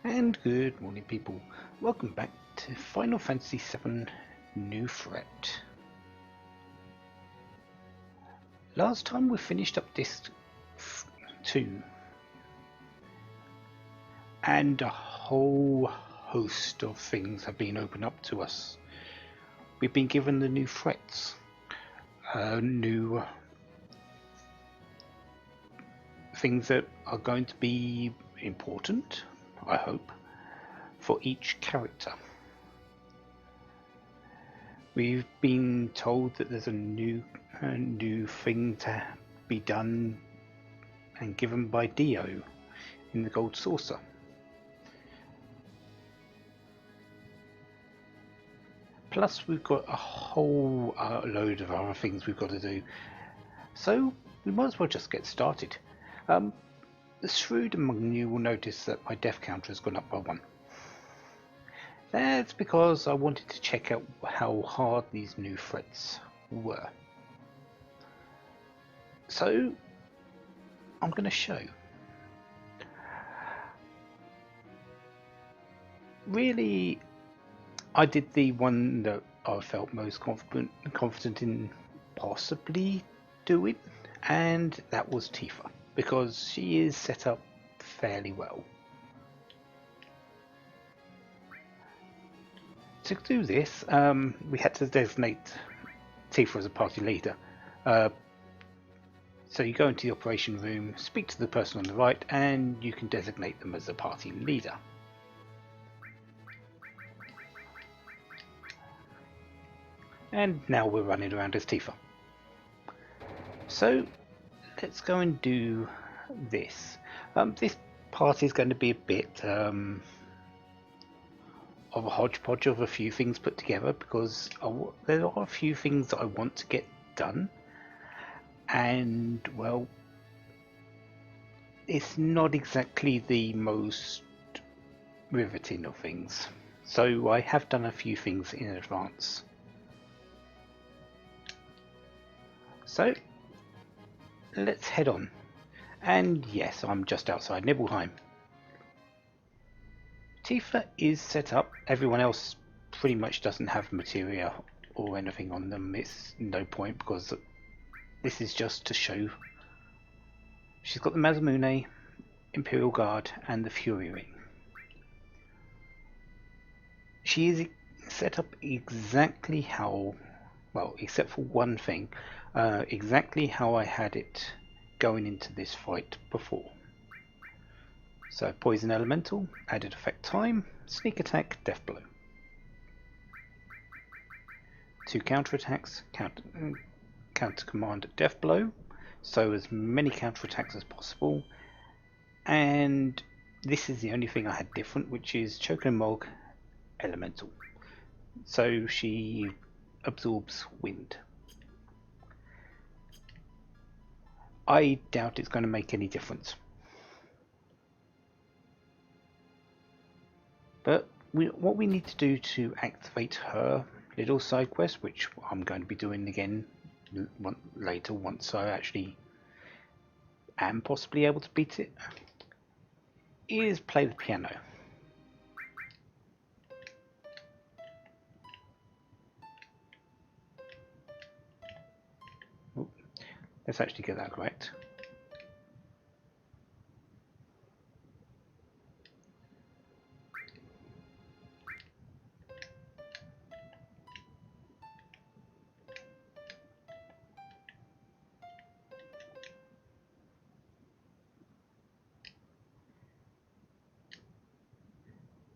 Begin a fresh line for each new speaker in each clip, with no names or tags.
And good morning, people. Welcome back to Final Fantasy VII New Threat. Last time we finished up Disc 2, and a whole host of things have been opened up to us. We've been given the new threats, new things that are going to be important, I hope, for each character. We've been told that there's a new thing to be done and given by Dio in the Gold Saucer. Plus we've got a whole load of other things we've got to do. So we might as well just get started. The shrewd among you will notice that my death counter has gone up by 1. That's because I wanted to check out how hard these new threats were. So I'm going to show. Really, I did the one that I felt most confident in possibly doing, and that was Tifa, because she is set up fairly well. To do this, we had to designate Tifa as a party leader. So you go into the operation room, speak to the person on the right, and you can designate them as a party leader. And now we're running around as Tifa. So let's go and do this. This party is going to be a bit of a hodgepodge of a few things put together, because there are a few things that I want to get done, and well, it's not exactly the most riveting of things. So I have done a few things in advance. So let's head on. And yes, I'm just outside Nibelheim. Tifa is set up. Everyone else pretty much doesn't have materia or anything on them. It's no point, because this is just to show. She's got the Masamune, Imperial Guard, and the Fury Ring. She is set up exactly how, well, except for one thing, exactly how I had it going into this fight before. So Poison Elemental, added effect time, Sneak Attack, Death Blow. 2 counterattacks, counter command, Death Blow, so as many counterattacks as possible. And this is the only thing I had different, which is Choke-no-Mog Elemental. So she absorbs wind. I doubt it's going to make any difference. But what we need to do to activate her little side quest, which I'm going to be doing again later once I actually am possibly able to beat it, is play the piano. Ooh, let's actually get that correct.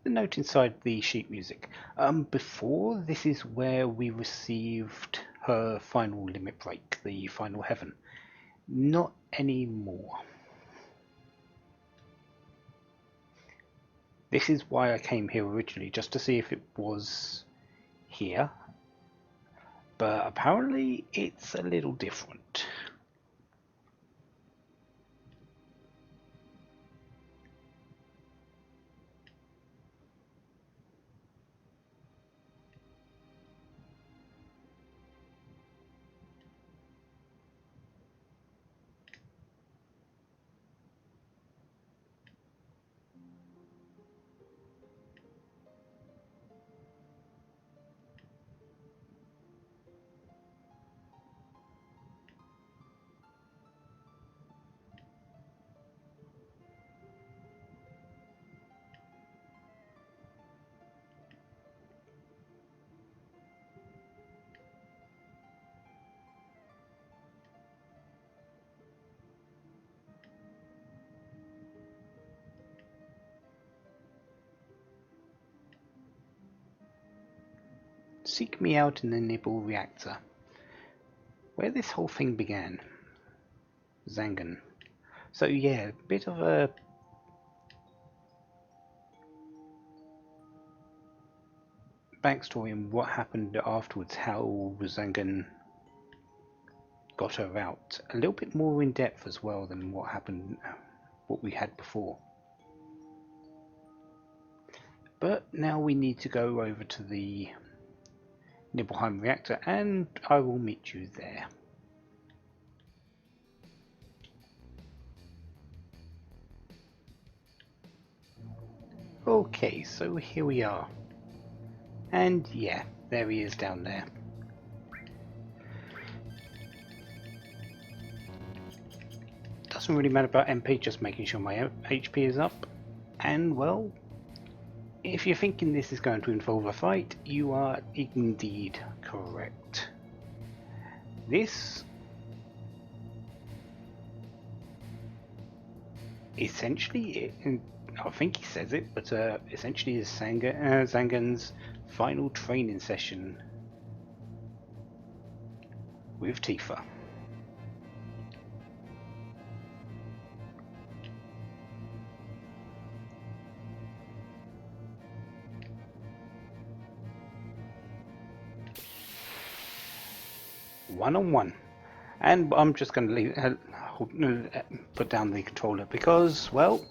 The note inside the sheet music. Before, this is where we received her final limit break, the final heaven. Not anymore. This is why I came here originally, just to see if it was here. But apparently it's a little different. Seek me out in the nibble reactor. Where this whole thing began. Zangan. So yeah, a bit of a backstory and what happened afterwards, how Zangan got her out. A little bit more in depth as well than what happened, what we had before. But now we need to go over to the Nibelheim reactor and I will meet you there. Okay, so here we are. And yeah, there he is down there. Doesn't really matter about MP, just making sure my HP is up. And well, if you're thinking this is going to involve a fight, you are indeed correct. This essentially, I think he says it, but essentially is Zangan's final training session with Tifa. One-on-one. And I'm just going to leave, put down the controller because, well,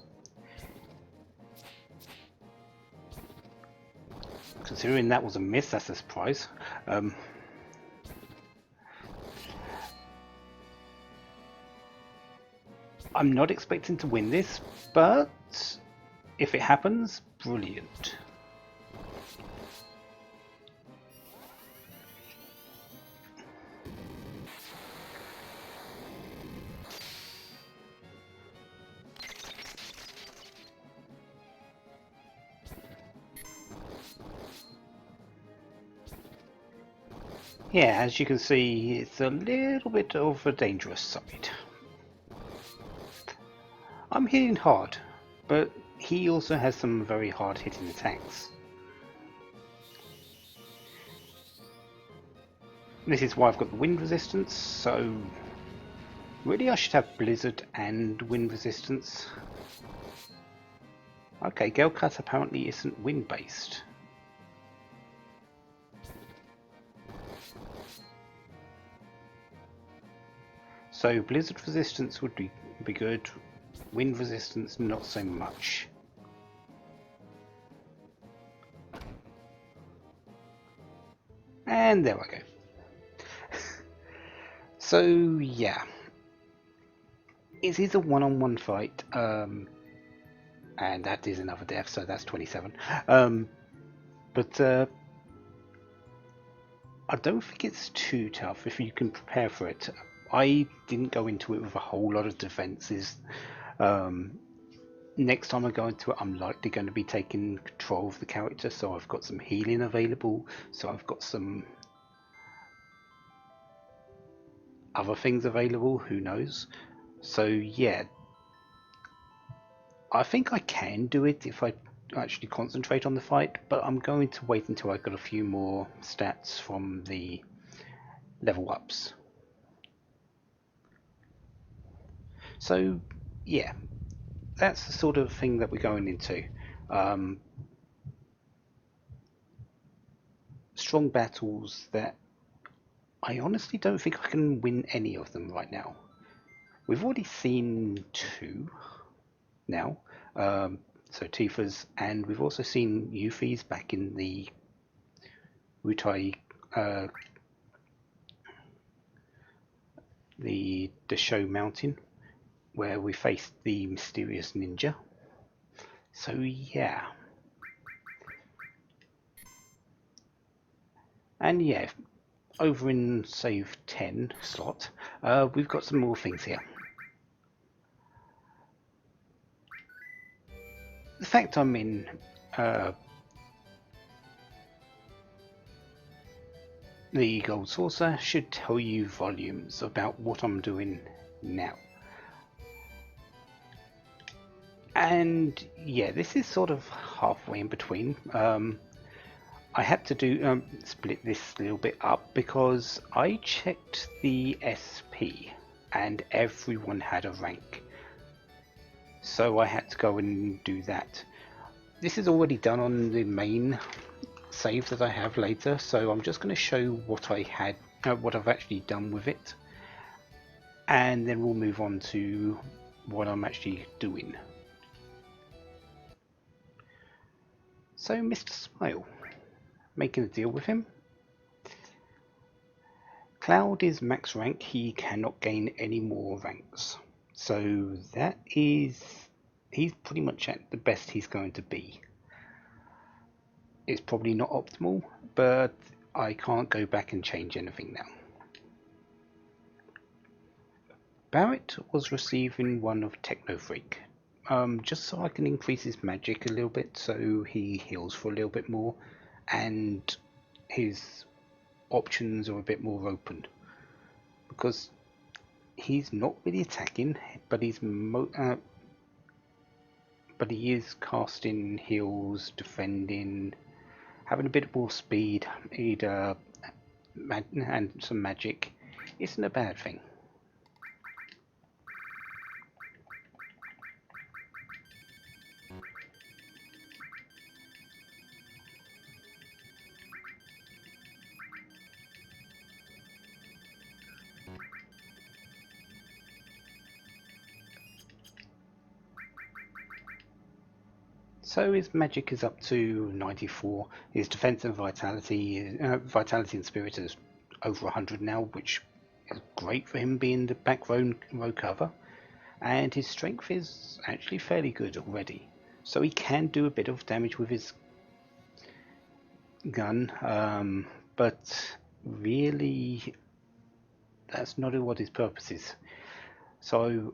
considering that was a miss, that's a surprise. I'm not expecting to win this, but if it happens, brilliant. Yeah, as you can see, it's a little bit of a dangerous side. I'm hitting hard, but he also has some very hard hitting attacks. This is why I've got the wind resistance, so really I should have blizzard and wind resistance. Okay, Gale Cut apparently isn't wind based. So blizzard resistance would be good, wind resistance not so much. And there I go. So yeah, it is a one-on-one fight, and that is another death, so that's 27. But I don't think it's too tough if you can prepare for it. I didn't go into it with a whole lot of defenses. Next time I go into it, I'm likely going to be taking control of the character, so I've got some healing available, so I've got some other things available, who knows. So yeah, I think I can do it if I actually concentrate on the fight, but I'm going to wait until I've got a few more stats from the level ups. So yeah, that's the sort of thing that we're going into. Strong battles that I honestly don't think I can win any of them right now. We've already seen two now, so Tifa's, and we've also seen Yuffie's back in the Wutai, the Desho Mountain, where we faced the mysterious ninja. So yeah, and yeah, over in save 10 slot, we've got some more things here. The fact I'm in the Gold Saucer should tell you volumes about what I'm doing now. And yeah, this is sort of halfway in between. I had to do split this a little bit up because I checked the SP and everyone had a rank, so I had to go and do that. This is already done on the main save that I have later, so I'm just going to show what I had, what I've actually done with it, and then we'll move on to what I'm actually doing. So Mr. Smile, making a deal with him. Cloud is max rank, he cannot gain any more ranks. So that is, he's pretty much at the best he's going to be. It's probably not optimal, but I can't go back and change anything now. Barrett was receiving one of Techno Freak, just so I can increase his magic a little bit so he heals for a little bit more and his options are a bit more open, because he's not really attacking, but but he is casting heals, defending, having a bit more speed, and some magic. Isn't a bad thing. So his magic is up to 94. His defense and vitality and spirit is over 100 now, which is great for him being the back row cover. And his strength is actually fairly good already, so he can do a bit of damage with his gun, but really that's not what his purpose is. So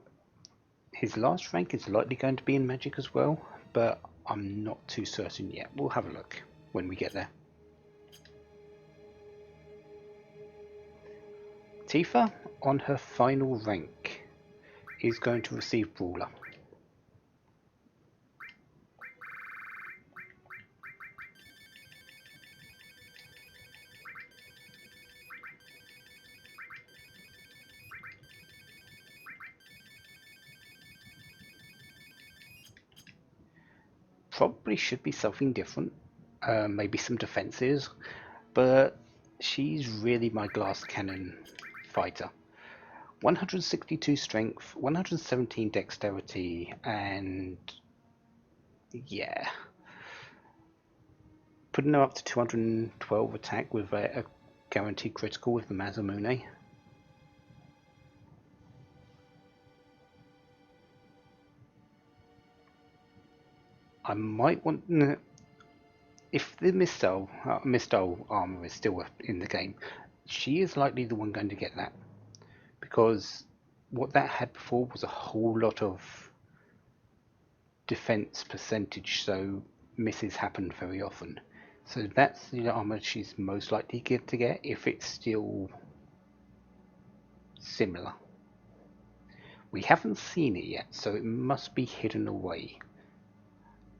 his last rank is likely going to be in magic as well, but I'm not too certain yet. We'll have a look when we get there. Tifa, on her final rank, is going to receive Brawler. Probably should be something different, maybe some defenses, but she's really my glass cannon fighter. 162 strength, 117 dexterity, and yeah, putting her up to 212 attack with a guaranteed critical with the Mazamune. I might want, if the Mistile armor is still in the game, she is likely the one going to get that, because what that had before was a whole lot of defense percentage, so misses happen very often. So that's the armor she's most likely to get if it's still similar. We haven't seen it yet, so it must be hidden away,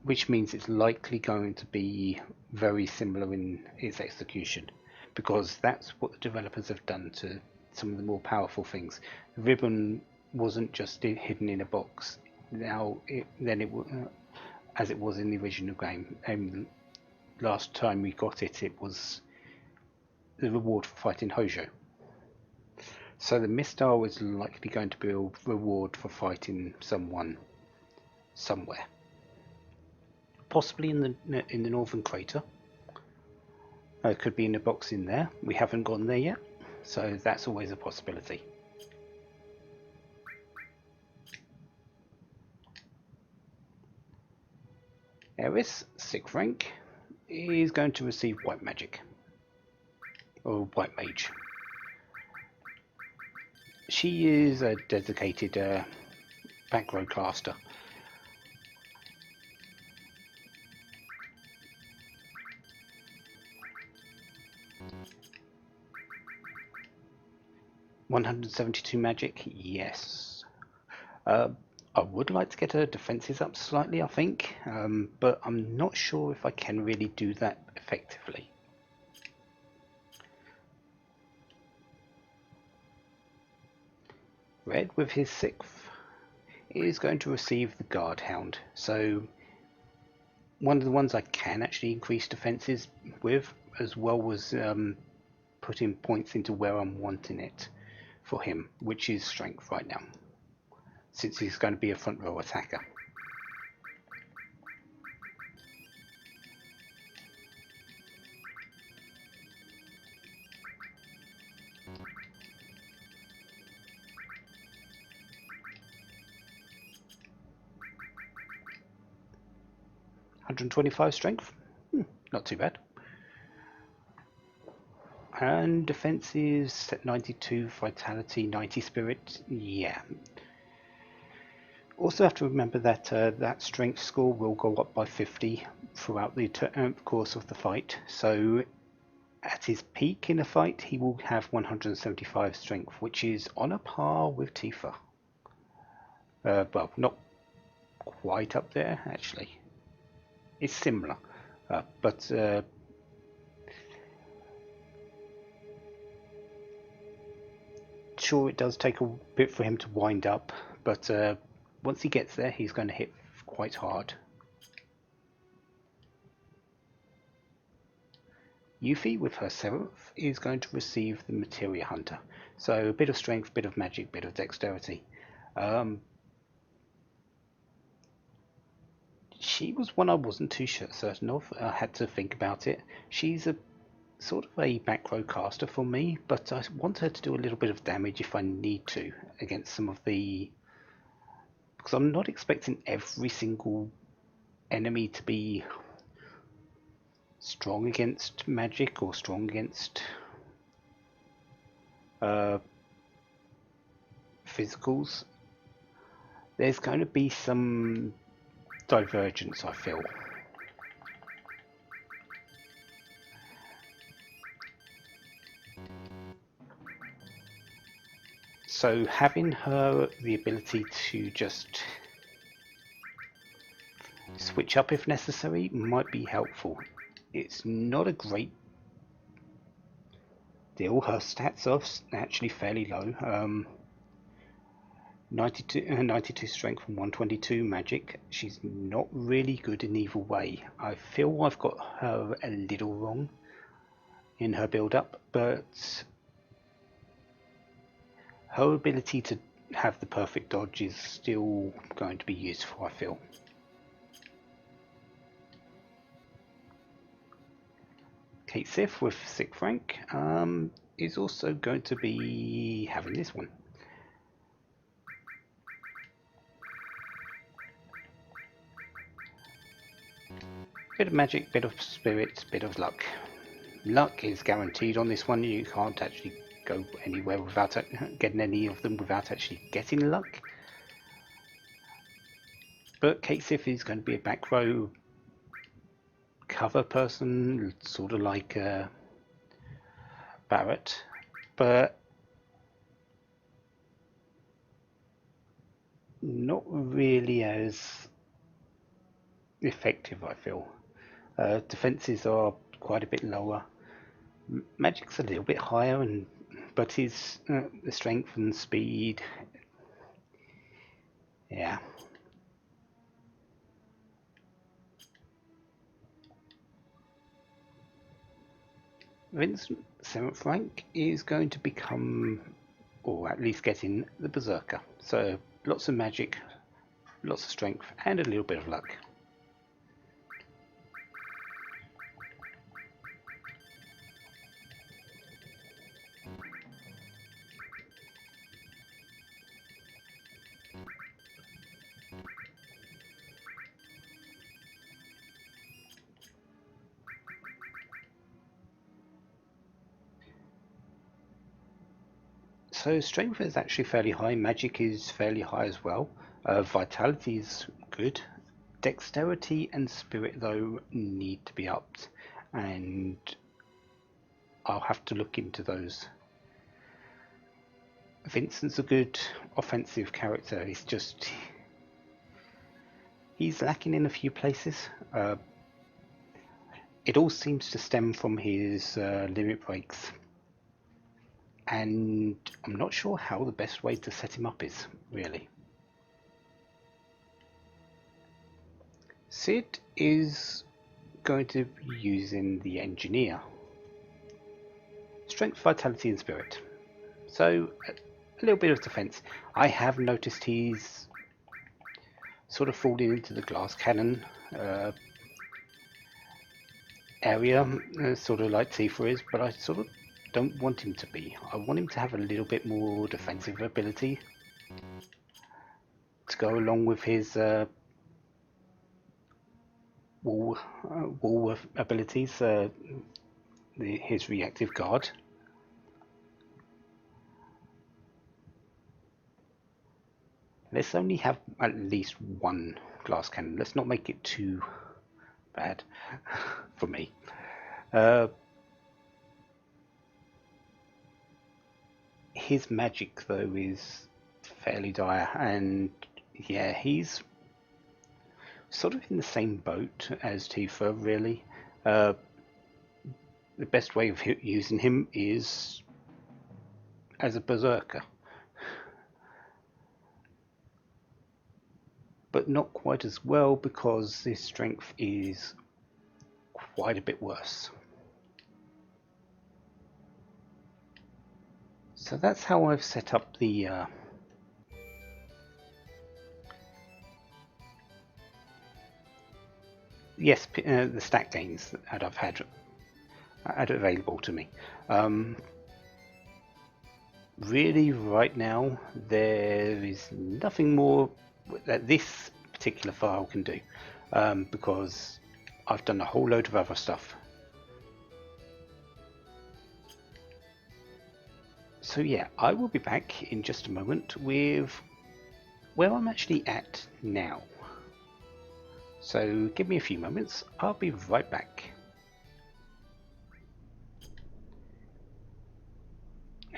which means it's likely going to be very similar in its execution, because that's what the developers have done to some of the more powerful things. The ribbon wasn't just hidden in a box. Now, as it was in the original game. Last time we got it, it was the reward for fighting Hojo. So the Mistile is likely going to be a reward for fighting someone somewhere, possibly in the northern crater. Could be in a box in there. We haven't gone there yet, so that's always a possibility. Eris, 6th rank, is going to receive White Magic, or White Mage. She is a dedicated back row caster. $172 magic, yes. I would like to get her defenses up slightly, I think, but I'm not sure if I can really do that effectively. Red, with his 6th, is going to receive the Guard Hound. So one of the ones I can actually increase defences with, as well as putting points into where I'm wanting it for him, which is strength right now, since he's going to be a front row attacker. $125 strength, not too bad. And defense is 92, vitality 90, spirit. Yeah. Also have to remember that that strength score will go up by 50 throughout the course of the fight. So at his peak in a fight, he will have 175 strength, which is on a par with Tifa. Well, not quite up there actually. It's similar, but sure, it does take a bit for him to wind up, but once he gets there, he's going to hit quite hard. Yuffie, with her 7th, is going to receive the Materia Hunter. So a bit of strength, bit of magic, bit of dexterity. She was one I wasn't too certain of. I had to think about it. She's a sort of a back row caster for me, but I want her to do a little bit of damage if I need to against some of the... because I'm not expecting every single enemy to be strong against magic or strong against physicals. There's going to be some divergence, I feel. So having her the ability to just switch up if necessary might be helpful. It's not a great deal. Her stats are actually fairly low. 92 strength and 122 magic. She's not really good in either way. I feel I've got her a little wrong in her build-up, but her ability to have the perfect dodge is still going to be useful, I feel. Kate Sith with 6th rank is also going to be having this one. Bit of magic, bit of spirit, bit of luck. Luck is guaranteed on this one. You can't actually go anywhere without getting any of them without actually getting luck. But Kate Sith is going to be a back row cover person, sort of like Barrett, but not really as effective, I feel. Defenses are quite a bit lower. Magic's a little bit higher, but his the strength and speed, yeah. Vincent, 7th rank, is going to become, or at least get in, the Berserker. So lots of magic, lots of strength, and a little bit of luck. So strength is actually fairly high, magic is fairly high as well, vitality is good, dexterity and spirit though need to be upped, and I'll have to look into those. Vincent's a good offensive character, he's lacking in a few places. it all seems to stem from his limit breaks, and I'm not sure how the best way to set him up is, really. Sid is going to be using the engineer. Strength, vitality and spirit. So a little bit of defense. I have noticed he's sort of falling into the glass cannon area, sort of like Tifa is, but I sort of don't want him to be. I want him to have a little bit more defensive ability to go along with his wall abilities, his reactive guard. Let's only have at least one glass cannon. Let's not make it too bad for me. His magic, though, is fairly dire, and yeah, he's sort of in the same boat as Tifa, really. The best way of using him is as a berserker, but not quite as well because his strength is quite a bit worse. So that's how I've set up the the stat gains that I've had available to me. Really, right now, there is nothing more that this particular file can do, because I've done a whole load of other stuff. So yeah, I will be back in just a moment with where I'm actually at now. So give me a few moments, I'll be right back.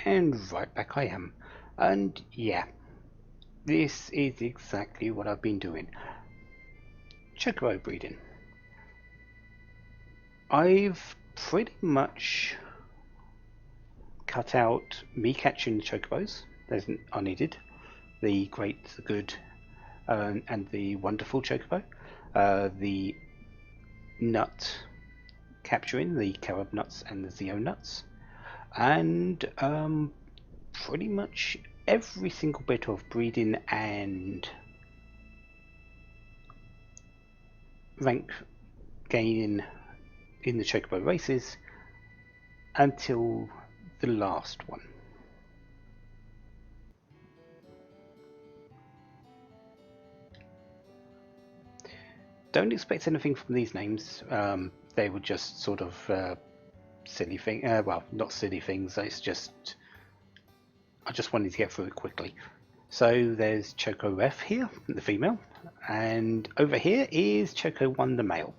And right back I am. And yeah, this is exactly what I've been doing. Chocobo breeding. I've pretty much cut out me catching the chocobos. I needed the great, the good, and the wonderful chocobo. The nut capturing the carob nuts and the Zeo nuts, and pretty much every single bit of breeding and rank gaining in the chocobo races until the last one. Don't expect anything from these names. They were just sort of silly thing. Well, not silly things. It's just I just wanted to get through it quickly. So there's Choco Ref here, the female, and over here is Choco 1, the male.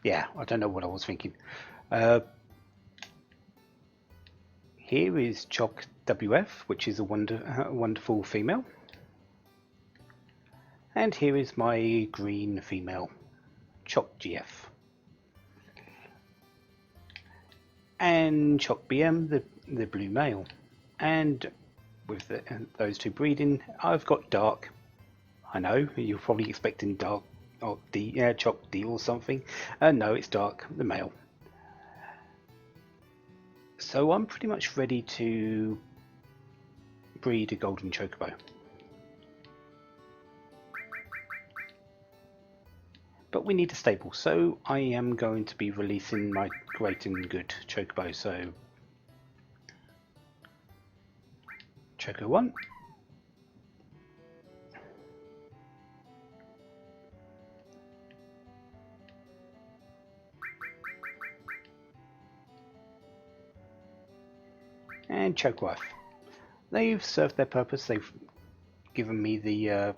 Yeah, I don't know what I was thinking. Here is Choc WF, which is a wonderful female. And here is my green female, Choc GF. And Choc BM, the blue male. And with those two breeding, I've got Dark. I know, you're probably expecting Dark or Choc D or something. No, it's Dark, the male. So I'm pretty much ready to breed a golden chocobo. But we need a stable, so I am going to be releasing my great and good chocobo. So Choco 1, and Choco F. They've served their purpose. They've given me the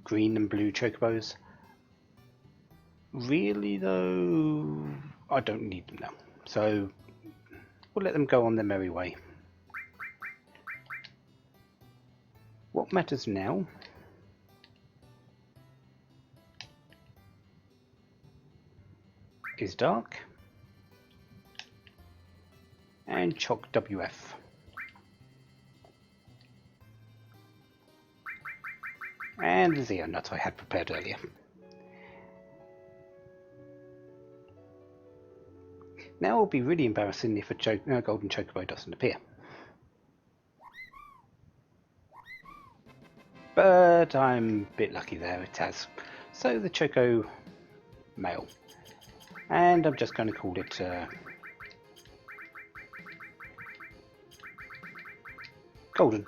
green and blue chocobos. Really though, I don't need them now, so we'll let them go on their merry way. What matters now is dark. And choc WF. And the Zeo nut I had prepared earlier. Now it will be really embarrassing if a golden chocobo doesn't appear. But I'm a bit lucky there, it has. So the Choco male. And I'm just going to call it golden.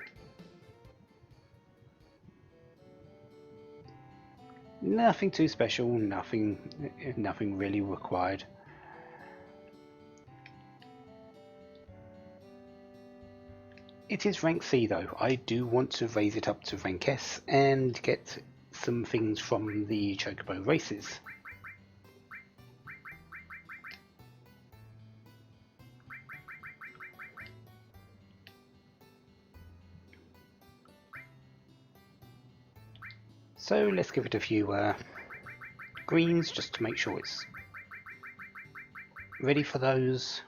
Nothing too special, nothing really required. It is rank C though. I do want to raise it up to rank S and get some things from the Chocobo races. So let's give it a few greens just to make sure it's ready for those.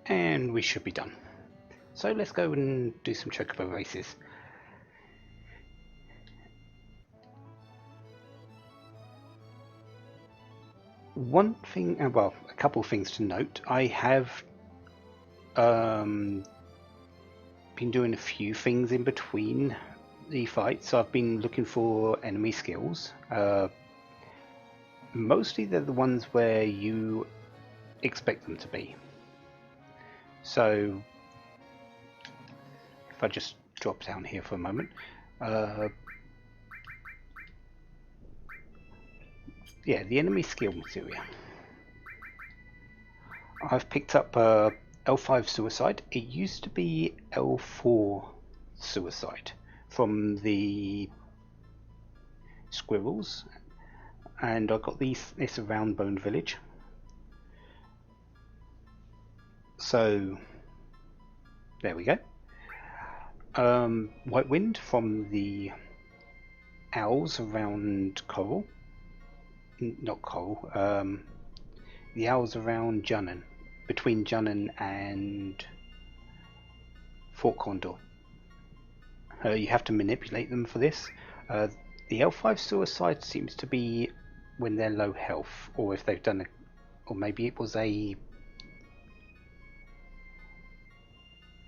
And we should be done. So let's go and do some Chocobo races. One thing, well, a couple of things to note. I have been doing a few things in between the fights. So I've been looking for enemy skills. Mostly they're the ones where you expect them to be. So if I just drop down here for a moment. Yeah, the enemy skill materia. I've picked up L5 Suicide. It used to be L4 Suicide from the squirrels, and I got this around Bone Village. So there we go. White Wind from the owls around Coral. Not Coral. The owls around Junnan, between Junnan and Fort Condor. You have to manipulate them for this. The L5 Suicide seems to be when they're low health, or if they've done or maybe it was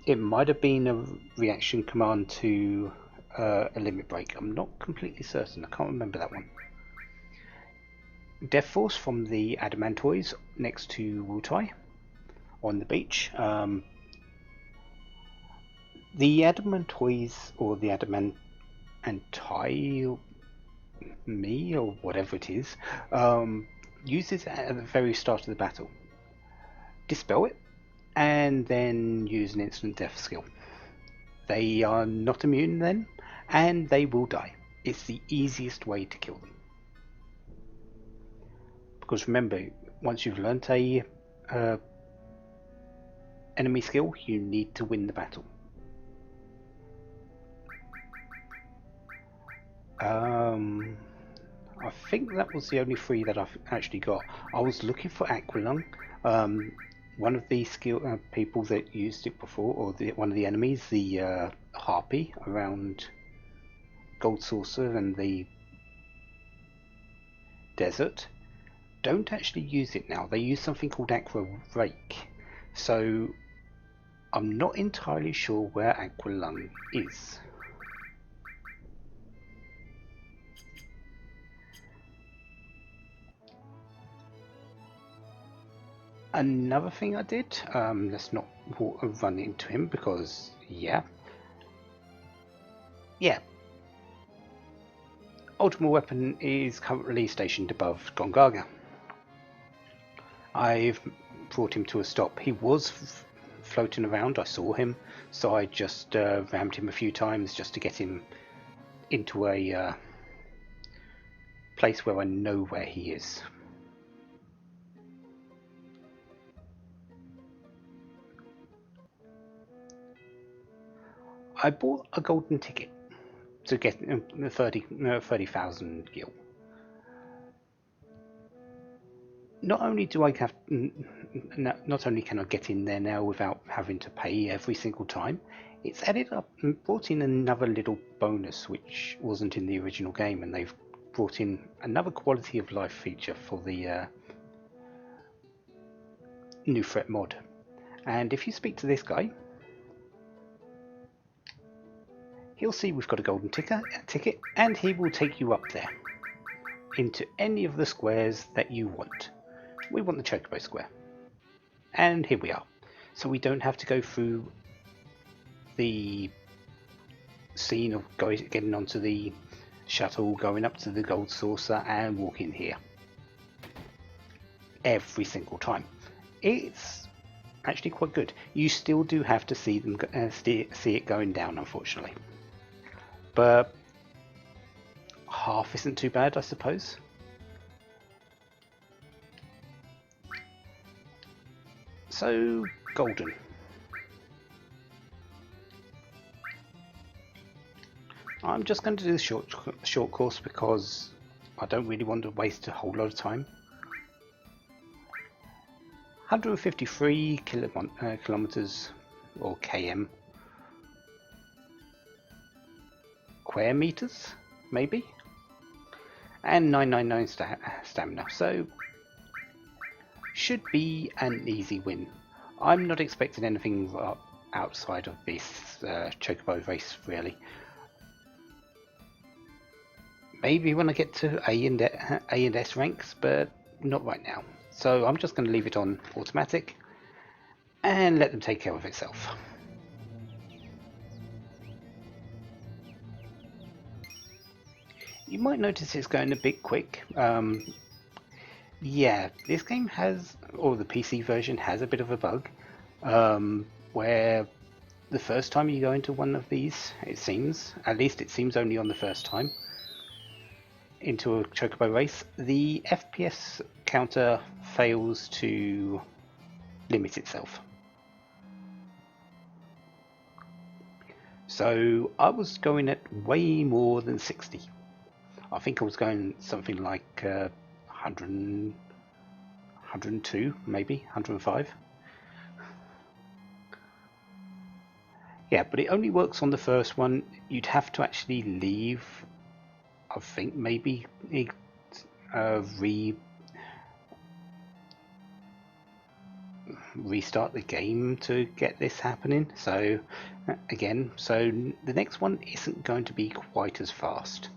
it might have been a reaction command to a limit break. I'm not completely certain. I can't remember that one. Death Force from the Adamantoids next to Wutai on the beach. The Adamantoids, or the Adamantai me, or whatever it is, uses it at the very start of the battle. Dispel it, and then use an instant death skill. They are not immune then, and they will die. It's the easiest way to kill them. Because remember, once you've learnt a enemy skill, you need to win the battle. I think that was the only 3 that I've actually got. I was looking for Aquilung. One of the skill people that used it before, or one of the enemies, the Harpy around Gold Saucer and the desert, don't actually use it now. They use something called Aqua Rake. So I'm not entirely sure where Aquilung is. Another thing I did, let's not run into him because, yeah. Ultimate Weapon is currently stationed above Gongaga. I've brought him to a stop. He was floating around, I saw him, so I just rammed him a few times just to get him into a place where I know where he is. I bought a golden ticket to get 30,000 gil. Not only do I have, not only can I get in there now without having to pay every single time, it's added up and brought in another little bonus which wasn't in the original game, and they've brought in another quality of life feature for the new threat mod. And if you speak to this guy, he'll see we've got a golden ticket, and he will take you up there into any of the squares that you want. We want the Chocobo Square. And here we are. So we don't have to go through the scene of getting onto the shuttle, going up to the gold saucer and walking here. Every single time. It's actually quite good. You still do have to see them see it going down, unfortunately. But half isn't too bad, I suppose. So, golden. I'm just going to do the short course because I don't really want to waste a whole lot of time. 153 kilometers, or km. Kweh meters, maybe? And 999 stamina, so should be an easy win. I'm not expecting anything outside of this Chocobo race, really. Maybe when I get to A and S ranks, but not right now. So I'm just going to leave it on automatic and let them take care of itself. You might notice it's going a bit quick. Yeah, this game has, or the PC version has a bit of a bug, where the first time you go into one of these, it seems, at least it seems only on the first time, into a Chocobo race, the FPS counter fails to limit itself. So I was going at way more than 60. I think I was going something like 100, 102, maybe 105. Yeah, but it only works on the first one. You'd have to actually leave, I think, maybe restart the game to get this happening. So again, so the next one isn't going to be quite as fast.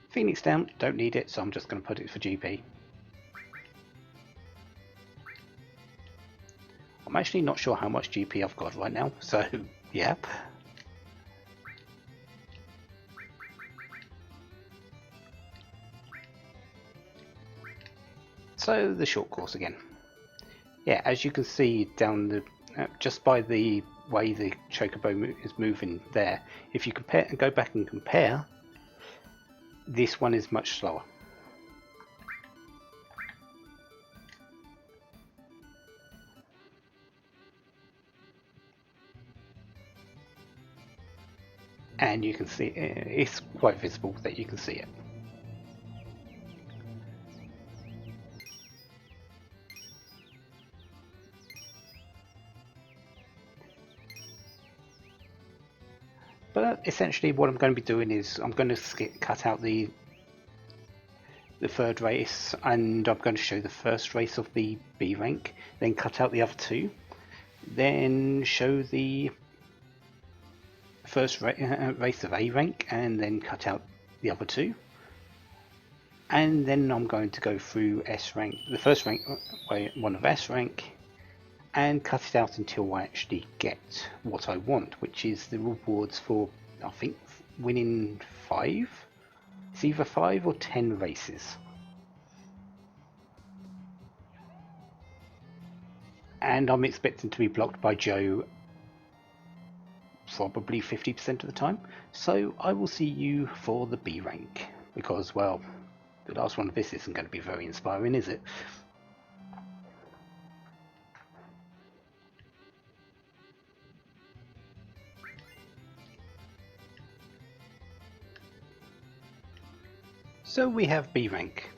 Phoenix down, don't need it, so I'm just going to put it for GP. I'm actually not sure how much GP I've got right now, so yeah. So the short course again. Yeah, as you can see down the just by the way the Chocobo is moving there, if you compare and go back and compare, this one is much slower. And you can see it's quite visible that you can see it. But essentially what I'm going to be doing is I'm going to cut out the third race, and I'm going to show the first race of the B rank, then cut out the other two, then show the first race of A rank, and then cut out the other two, and then I'm going to go through S rank, the first rank one of S rank, and cut it out until I actually get what I want, which is the rewards for, I think, winning 5. It's either 5 or 10 races. And I'm expecting to be blocked by Joe probably 50% of the time. So I will see you for the B rank, because, well, The last one of this isn't going to be very inspiring, is it? So we have B rank.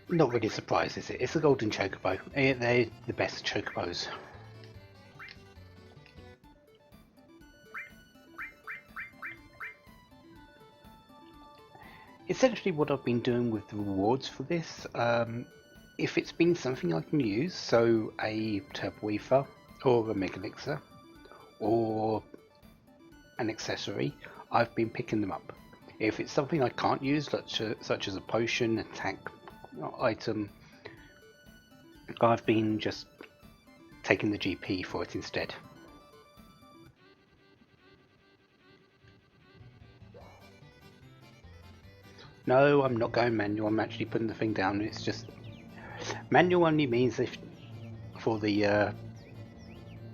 Not really surprised, is it? It's a golden chocobo. They're the best chocobos. Essentially what I've been doing with the rewards for this, if it's been something I can use, so a turbo ether or a mega elixir or an accessory, I've been picking them up. If it's something I can't use, such as a potion, attack item, I've been just taking the GP for it instead. No, I'm not going manual, I'm actually putting the thing down. It's just manual only means if for the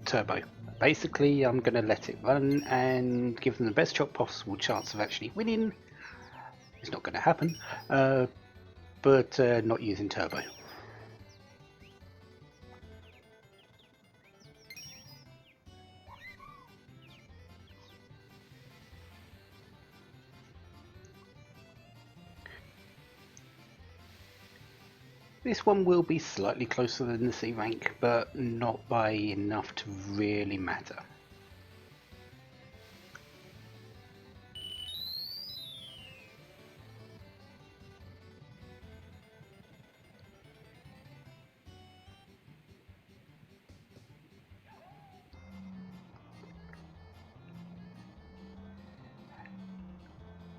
turbo. Basically, I'm going to let it run and give them the best possible chance of actually winning. It's not going to happen, but not using turbo. This one will be slightly closer than the C rank, but not by enough to really matter.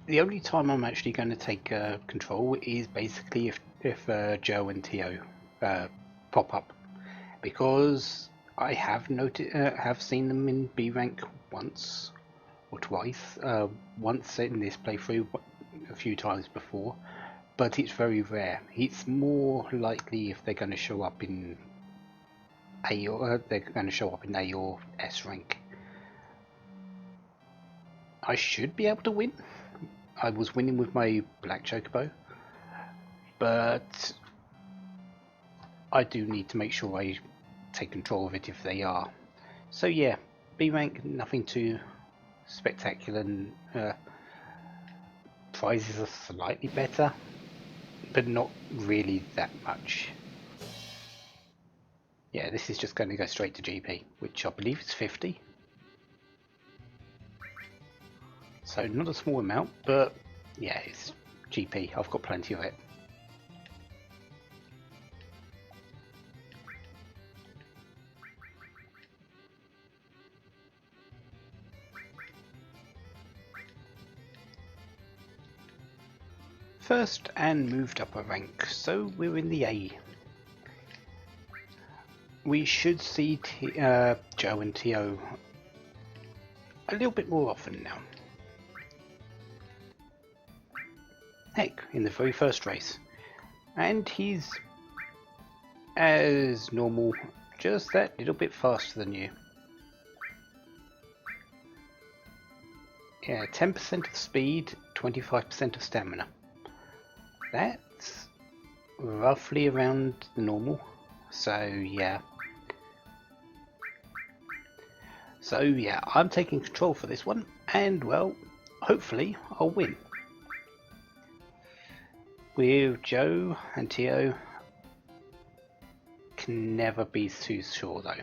The only time I'm actually going to take control is basically if Joe and Tio pop up, because I have seen them in B rank once or twice. Once in this playthrough, a few times before, but it's very rare. It's more likely if they're going to show up in A or they're going to show up in A or S rank. I should be able to win. I was winning with my black chocobo, but I do need to make sure I take control of it if they are. So yeah, B rank, nothing too spectacular, and prizes are slightly better, but not really that much. Yeah, this is just going to go straight to GP, which I believe is 50. So not a small amount, but yeah, it's GP. I've got plenty of it. First and moved up a rank, so we're in the A. We should see Joe and Tio a little bit more often now. Heck, in the very first race. And he's, as normal, just that little bit faster than you. Yeah, 10% of speed, 25% of stamina. That's roughly around the normal. So yeah. So yeah, I'm taking control for this one, and well, hopefully I'll win. With Joe and Tio, can never be too sure though.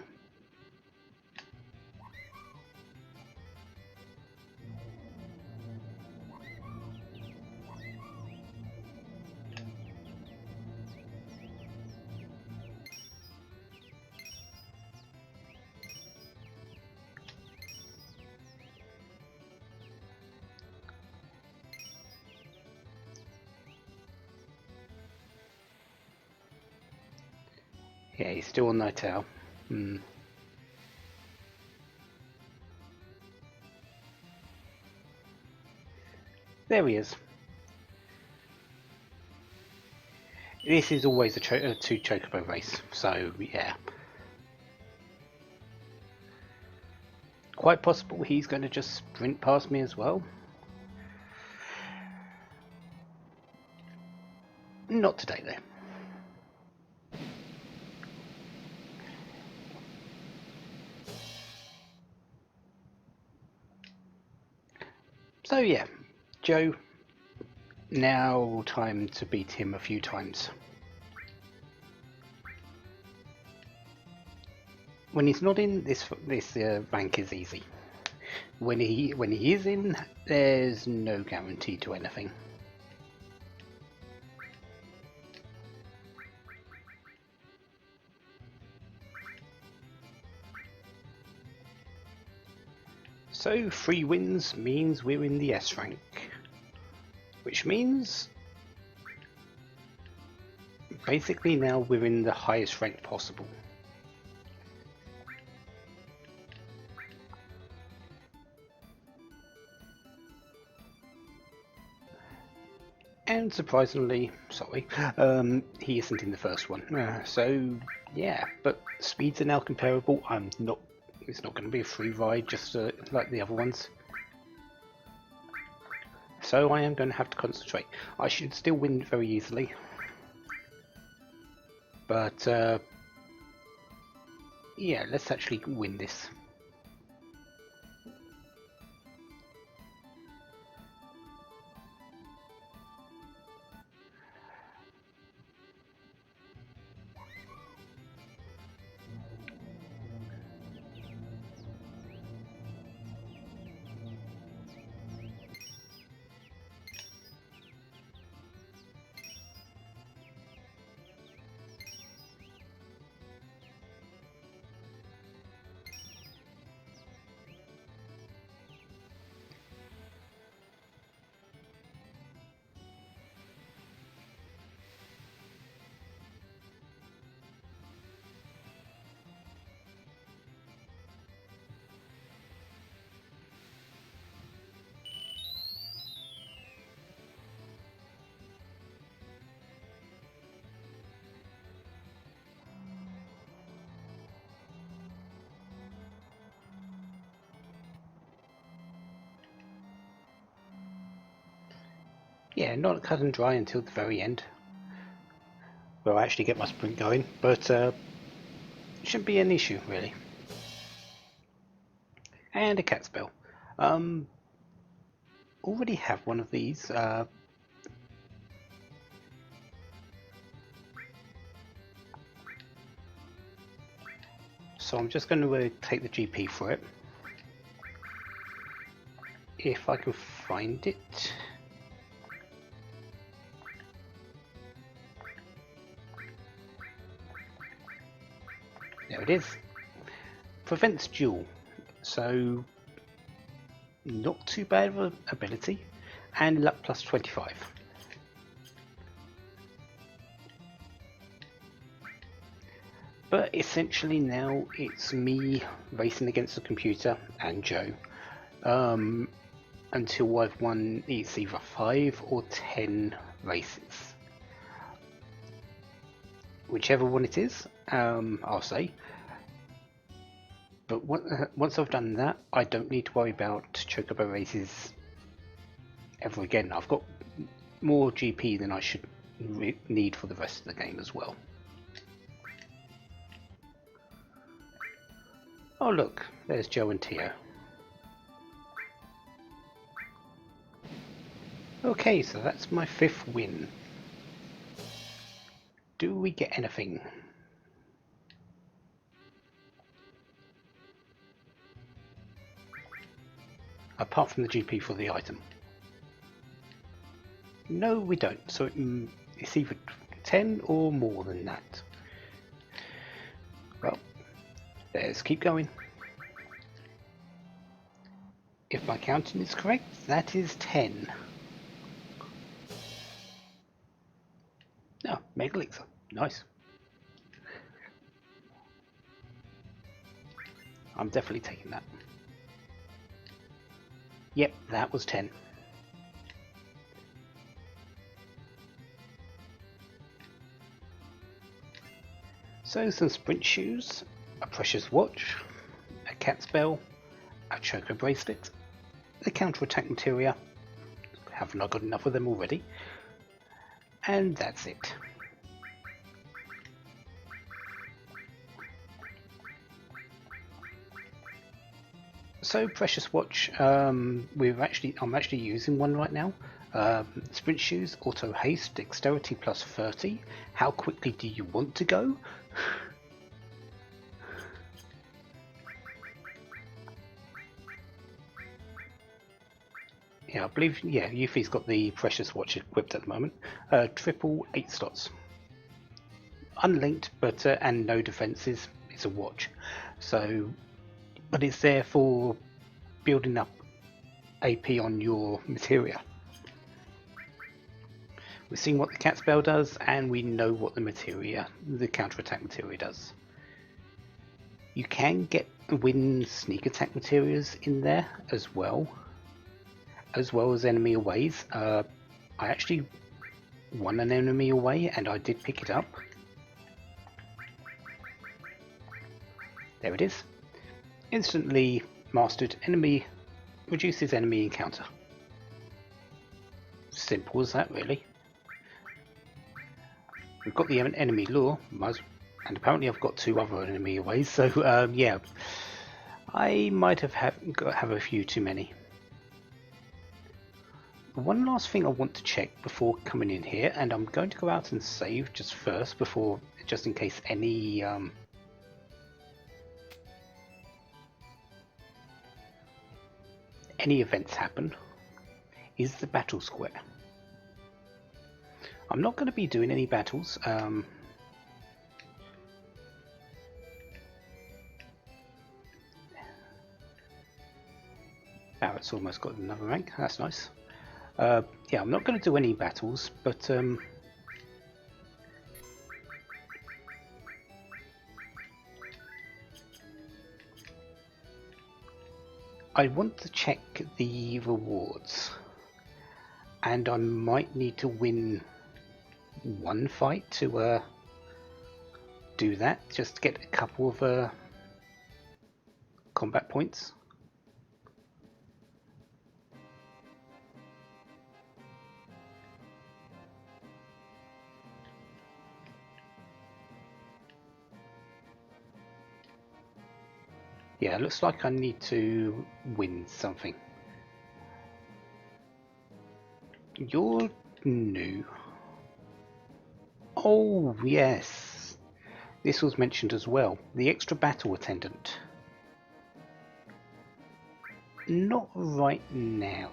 Yeah, he's still on that tail. There he is. This is always a two chocobo race, so yeah. Quite possible he's going to just sprint past me as well. Not today, though. So yeah, Joe, now time to beat him a few times. When he's not in, this rank is easy. When he is in, there's no guarantee to anything. So 3 wins means we're in the S rank, which means basically now we're in the highest rank possible. And surprisingly, he isn't in the first one. So yeah, but speeds are now comparable. It's not going to be a free ride just like the other ones. So I am going to have to concentrate. I should still win very easily. But yeah, let's actually win this. Yeah, not cut and dry until the very end, where I actually get my sprint going, but it shouldn't be an issue really. And a cat spell. Already have one of these. So I'm just going to take the GP for it. If I can find it. There it is. Prevents duel. So not too bad of an ability. And luck plus 25. But essentially now it's me racing against the computer and Joe. Until I've won it's either 5 or 10 races. Whichever one it is, I'll say. But once I've done that, I don't need to worry about chocobo races ever again. I've got more GP than I should need for the rest of the game as well. Oh look, there's Joe and Tio. Okay, so that's my 5th win. Do we get anything? Apart from the GP for the item. No, we don't. So it's either 10 or more than that. Well, let's keep going. If my counting is correct, that is 10. Oh, Mega Elixir. Nice. I'm definitely taking that. Yep, that was 10. So some sprint shoes, a precious watch, a cat spell, a choco bracelet, a counter-attack materia, haven't I got enough of them already, And that's it. So Precious Watch, I'm actually using one right now. Sprint shoes, auto haste, dexterity plus 30. How quickly do you want to go? Yeah, I believe, yeah, Yuffie's got the Precious Watch equipped at the moment. Triple 8 slots. Unlinked, but and no defenses. It's a watch. So, but it's there for building up AP on your materia. We've seen what the cat spell does, and we know what the counterattack materia does. You can win sneak attack materials in there as well as enemy aways. I actually won an enemy away, and I did pick it up. There it is. Instantly mastered. Enemy reduces enemy encounter. Simple as that, really. We've got the enemy lure, and apparently I've got 2 other enemy aways, so yeah, I might have a few too many. One last thing I want to check before coming in here, and I'm going to go out and save just in case any events happen, is the battle square. I'm not going to be doing any battles. Barrett's almost got another rank. That's nice. Yeah, I'm not going to do any battles, but I want to check the rewards, and I might need to win one fight to do that, just to get a couple of combat points. Yeah, it looks like I need to win something. You're new. Oh, yes. This was mentioned as well. The extra battle attendant. Not right now.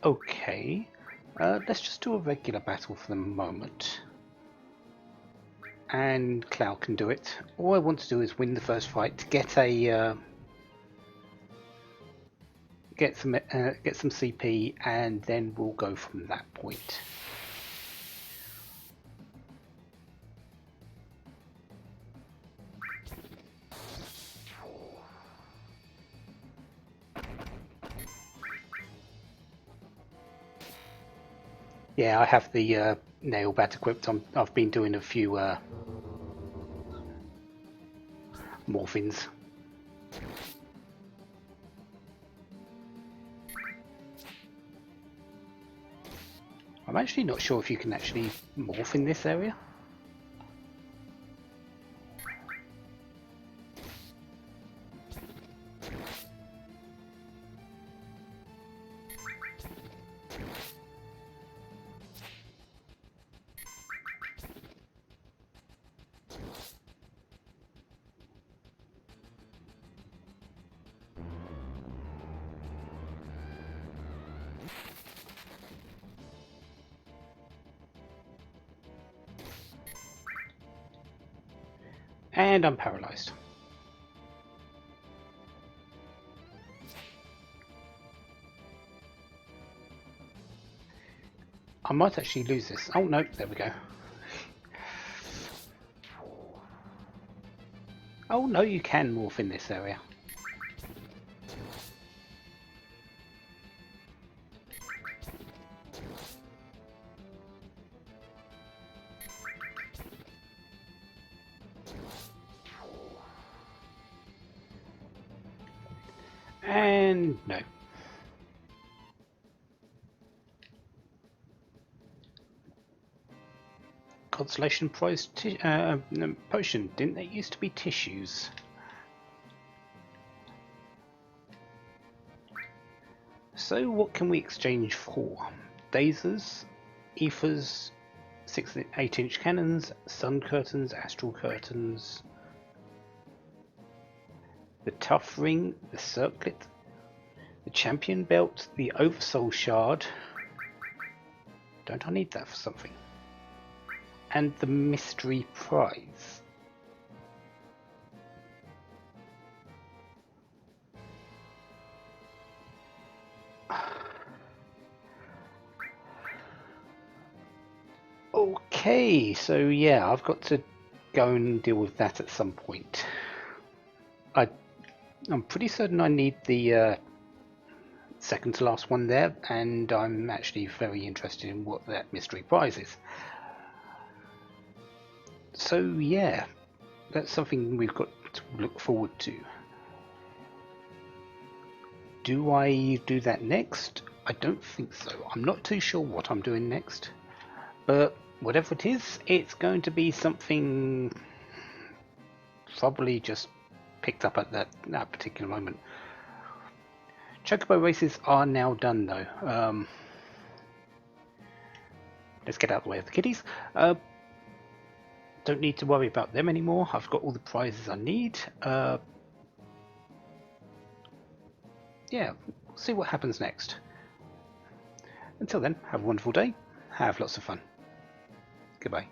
Okay, let's just do a regular battle for the moment. And Cloud can do it. All I want to do is win the first fight to get some CP, and then we'll go from that point. Yeah, I have the nail bat equipped. I've been doing a few morphings. I'm actually not sure if you can actually morph in this area. And I'm paralyzed. I might actually lose this. Oh no, there we go. Oh no, you can morph in this area. And no. Consolation prize potion. Didn't they used to be tissues? So what can we exchange for? Dasers, ethers, 8-inch cannons, sun curtains, astral curtains, the tough ring, the circlet, the champion belt, the oversoul shard. Don't I need that for something? And the mystery prize. Okay, so yeah, I've got to go and deal with that at some point. I'm pretty certain I need the second to last one there, and I'm actually very interested in what that mystery prize is. So yeah, that's something we've got to look forward to. Do I do that next? I don't think so. I'm not too sure what I'm doing next, but whatever it is, it's going to be something probably just picked up at that particular moment. Chocobo races are now done though. Let's get out of the way of the kiddies. Don't need to worry about them anymore. I've got all the prizes I need. Yeah, we'll see what happens next. Until then, have a wonderful day. Have lots of fun. Goodbye.